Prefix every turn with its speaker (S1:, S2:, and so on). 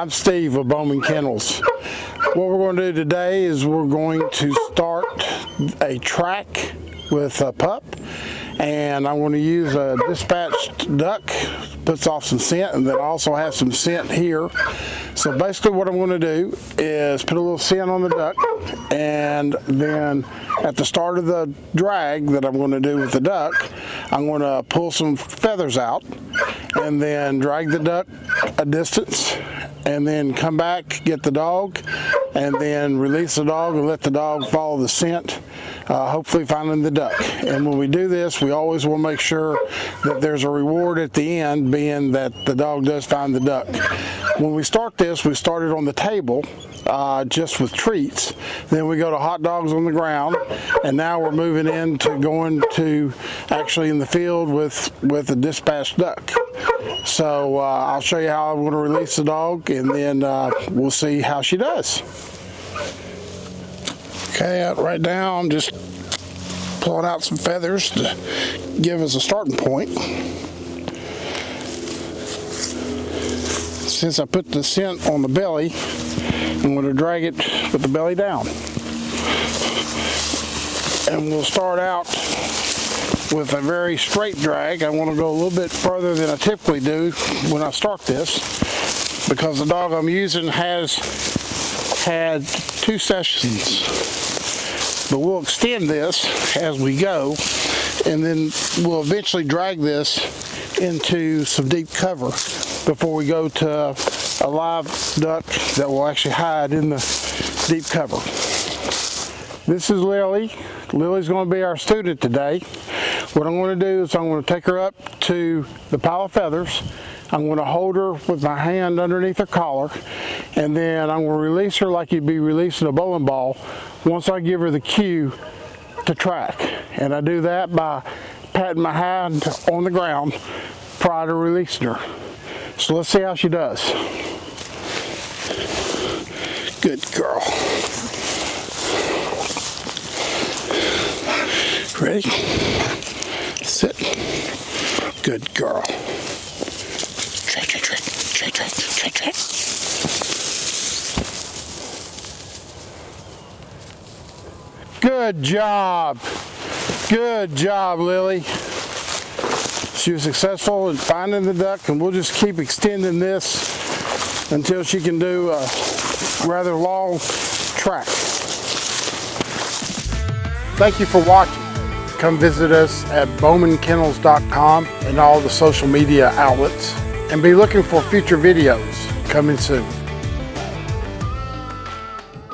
S1: I'm Steve of Bowman Kennels. What we're going to do today is we're going to start a track with a pup, and I'm going to use a dispatched duck, puts off some scent, and then I also have some scent here. So basically what I'm going to do is put a little scent on the duck, and then at the start of the drag that I'm going to do with the duck, I'm going to pull some feathers out and then drag the duck a distance, and then come back, get the dog, and then release the dog and let the dog follow the scent, hopefully finding the duck. And when we do this, we always will make sure that there's a reward at the end, being that the dog does find the duck. When we start this, we started on the table just with treats. Then we go to hot dogs on the ground, and now we're moving into going to actually in the field with a dispatched duck. So I'll show you how I'm going to release the dog, and then we'll see how she does. Okay, right now I'm just pulling out some feathers to give us a starting point. Since I put the scent on the belly, I'm going to drag it with the belly down. And we'll start out with a very straight drag. I want to go a little bit further than I typically do when I start this, because the dog I'm using has had 2 sessions. But we'll extend this as we go, and then we'll eventually drag this into some deep cover before we go to a live duck that will actually hide in the deep cover. This is Lily. Lily's going to be our student today. What I'm going to do is I'm going to take her up to the pile of feathers. I'm going to hold her with my hand underneath her collar, and then I'm going to release her like you'd be releasing a bowling ball once I give her the cue to track. And I do that by patting my hand on the ground prior to releasing her. So let's see how she does. Good girl. Ready? Sit. Good girl. Track, track, track, track, track, track, track. Good job. Good job, Lily. She was successful in finding the duck, and we'll just keep extending this until she can do a rather long track. Thank you for watching. Come visit us at bowmankennels.com and all the social media outlets, and be looking for future videos coming soon.